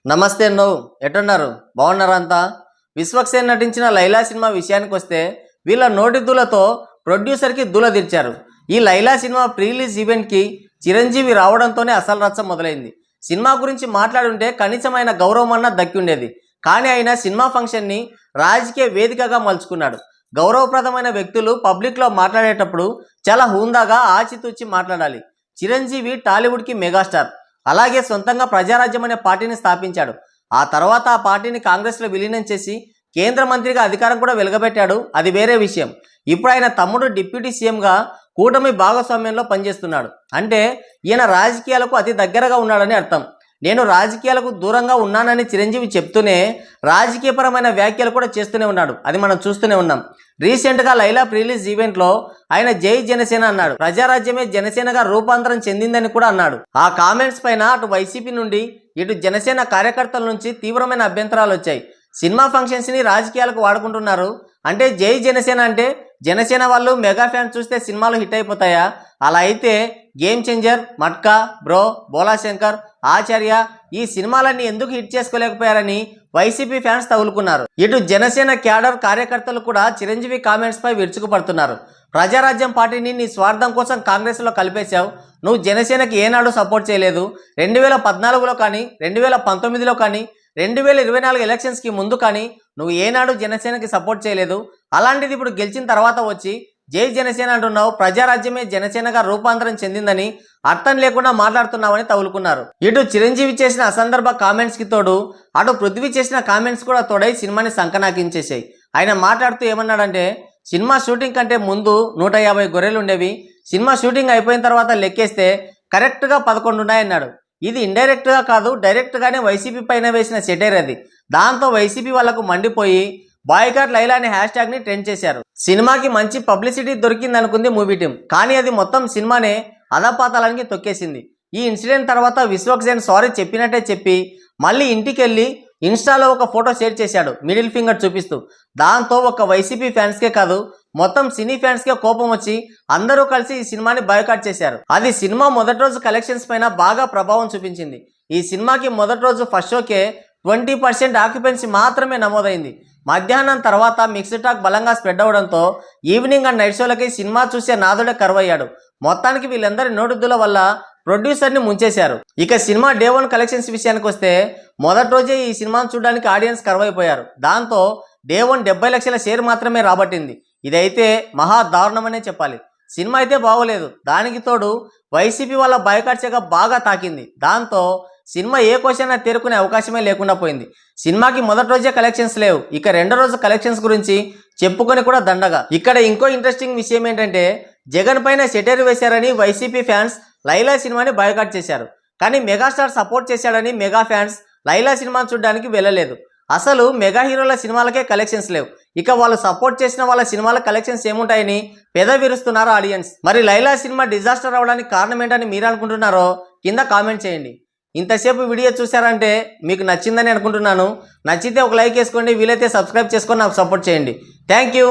నమస్తే అన్నో ఎట్టున్నారు బాగున్నారా అంతా? విశ్వక్సేన్ నటించిన లైలా సినిమా విషయానికి వస్తే వీళ్ళ నోటి దూలతో ప్రొడ్యూసర్కి దూల తీర్చారు. ఈ లైలా సినిమా ప్రీ రిలీజ్ ఈవెంట్కి చిరంజీవి రావడంతోనే అసలు రచ్చ మొదలైంది. సినిమా గురించి మాట్లాడుంటే కనీసమైన గౌరవం అన్న దక్కి ఉండేది. కానీ ఆయన సినిమా ఫంక్షన్ని రాజకీయ వేదికగా మలుచుకున్నాడు. గౌరవప్రదమైన వ్యక్తులు పబ్లిక్లో మాట్లాడేటప్పుడు చాలా హుందాగా ఆచితూచి మాట్లాడాలి. చిరంజీవి టాలీవుడ్కి మెగాస్టార్. అలాగే సొంతంగా ప్రజారాజ్యం అనే పార్టీని స్థాపించాడు. ఆ తర్వాత ఆ పార్టీని కాంగ్రెస్లో విలీనం చేసి కేంద్ర మంత్రిగా అధికారం కూడా వెలగబెట్టాడు. అది వేరే విషయం. ఇప్పుడు ఆయన తమ్ముడు డిప్యూటీ సీఎంగా కూటమి భాగస్వామ్యంలో పనిచేస్తున్నాడు. అంటే ఈయన రాజకీయాలకు అతి దగ్గరగా ఉన్నాడని అర్థం. నేను రాజకీయాలకు దూరంగా ఉన్నానని చిరంజీవి చెప్తూనే రాజకీయపరమైన వ్యాఖ్యలు కూడా చేస్తూనే ఉన్నాడు. అది మనం చూస్తూనే ఉన్నాం. రీసెంట్గా లైలా ప్రీ రిలీజ్ ఈవెంట్లో ఆయన జై జనసేన అన్నాడు. ప్రజారాజ్యమే జనసేనగా రూపాంతరం చెందిందని కూడా అన్నాడు. ఆ కామెంట్స్ పైన అటు వైసీపీ నుండి ఇటు జనసేన కార్యకర్తల నుంచి తీవ్రమైన అభ్యంతరాలు వచ్చాయి. సినిమా ఫంక్షన్స్ని రాజకీయాలకు వాడుకుంటున్నారు. అంటే జై జనసేన అంటే జనసేన వాళ్ళు మెగా ఫ్యాన్స్ చూస్తే సినిమాలు హిట్ అయిపోతాయా? అలా అయితే game changer, Matka, bro, Bholaa Shankar, Acharya ఈ సినిమాలన్నీ ఎందుకు హిట్ చేసుకోలేకపోయారని వైసీపీ ఫ్యాన్స్ తగులుకున్నారు. ఇటు జనసేన క్యాడర్ కార్యకర్తలు కూడా చిరంజీవి కామెంట్స్ పై విరుచుకుపడుతున్నారు. ప్రజారాజ్యం పార్టీని నీ స్వార్థం కోసం కాంగ్రెస్లో కలిపేశావు. నువ్వు జనసేనకి ఏనాడు సపోర్ట్ చేయలేదు. 2014లో కానీ 2019లో కానీ 2024 ఎలక్షన్స్కి ముందు కానీ నువ్వు ఏనాడు జనసేనకి సపోర్ట్ చేయలేదు. అలాంటిది ఇప్పుడు గెలిచిన తర్వాత వచ్చి జై జనసేన అంటున్నావు. ప్రజారాజ్యమే జనసేనగా రూపాంతరం చెందిందని అర్థం లేకుండా మాట్లాడుతున్నావని తగులుకున్నారు. ఇటు చిరంజీవి చేసిన అసందర్భ కామెంట్స్కి తోడు అటు పృథ్వీ చేసిన కామెంట్స్ కూడా తోడై సినిమాని సంకనాకించేసాయి. ఆయన మాట్లాడుతూ ఏమన్నాడంటే, సినిమా షూటింగ్ కంటే ముందు 150 గొర్రెలు ఉండేవి. సినిమా షూటింగ్ అయిపోయిన తర్వాత లెక్కేస్తే కరెక్ట్గా 11 ఉన్నాయన్నాడు. ఇది ఇండైరెక్ట్గా కాదు, డైరెక్ట్గానే వైసీపీ పైన వేసిన సెటైర్ అది. దాంతో వైసీపీ వాళ్లకు మండిపోయి బాయ్కాట్ లైలా అనే హ్యాష్ట్యాగ్ని ట్రెండ్ చేశారు. సినిమాకి మంచి పబ్లిసిటీ దొరికింది అనుకుంది మూవీ టీం. కానీ అది మొత్తం సినిమానే అధపాతాళానికి తొక్కేసింది. ఈ ఇన్సిడెంట్ తర్వాత విశ్వక్సేన్ సారీ చెప్పినట్టే చెప్పి మళ్ళీ ఇంటికి వెళ్ళి ఇన్స్టాలో ఒక ఫోటో షేర్ చేశాడు, మిడిల్ ఫింగర్ చూపిస్తూ. దాంతో ఒక వైసీపీ ఫ్యాన్స్కే కాదు, మొత్తం సినీ ఫ్యాన్స్కే కోపం వచ్చి అందరూ కలిసి ఈ సినిమాని బాయ్కాట్ చేశారు. అది సినిమా మొదటి రోజు కలెక్షన్స్ పైన బాగా ప్రభావం చూపించింది. ఈ సినిమాకి మొదటి రోజు ఫస్ట్ షోకే 20% ఆక్యుపెన్సీ మాత్రమే నమోదైంది. మధ్యాహ్నం తర్వాత మిక్స్డ్ టాక్ బలంగా స్ప్రెడ్ అవడంతో ఈవినింగ్ అండ్ నైట్ షోలకి సినిమా చూసే నాదుడే కరువయ్యాడు. మొత్తానికి వీళ్ళందరి నోటిద్దుల వల్ల ప్రొడ్యూసర్ని ముంచేశారు. ఇక సినిమా డే 1 కలెక్షన్స్ విషయానికి వస్తే మొదటి రోజే ఈ సినిమాను చూడడానికి ఆడియన్స్ కరువైపోయారు. దాంతో డే 1 70 లక్షల షేర్ మాత్రమే రాబట్టింది. ఇదైతే మహా దారుణమనే చెప్పాలి. సినిమా అయితే బాగోలేదు. దానికి తోడు వైసీపీ వాళ్ళ బాయ్కాట్ శాఖ బాగా తాకింది. దాంతో సినిమా ఏ క్వశ్చన్ తేరుకునే అవకాశమే లేకుండా పోయింది. సినిమాకి మొదటి రోజే కలెక్షన్స్ లేవు. ఇక రెండో రోజు కలెక్షన్స్ గురించి చెప్పుకొని కూడా దండగా. ఇక్కడ ఇంకో ఇంట్రెస్టింగ్ విషయం ఏంటంటే, జగన్ పైన సెటైర్ వేశారని వైసీపీ ఫ్యాన్స్ లైలా సినిమాని బాయ్కాట్ చేశారు. కానీ మెగాస్టార్ సపోర్ట్ చేశాడని మెగా ఫ్యాన్స్ లైలా సినిమాను చూడడానికి వెళ్ళలేదు. అసలు మెగా హీరోల సినిమాలకే కలెక్షన్స్ లేవు. ఇక వాళ్ళు సపోర్ట్ చేసిన వాళ్ళ సినిమాల కలెక్షన్స్ ఏముంటాయని పెద విరుస్తున్నారు ఆడియన్స్. మరి లైలా సినిమా డిజాస్టర్ అవడానికి కారణం ఏంటని మీరు అనుకుంటున్నారో కింద కామెంట్ చేయండి. ఇంతసేపు వీడియో చూసారంటే మీకు నచ్చిందని అనుకుంటున్నాను. నచ్చితే ఒక లైక్ వేసుకోండి, వీలైతే సబ్స్క్రైబ్ చేసుకొని నాకు సపోర్ట్ చేయండి. Thank you.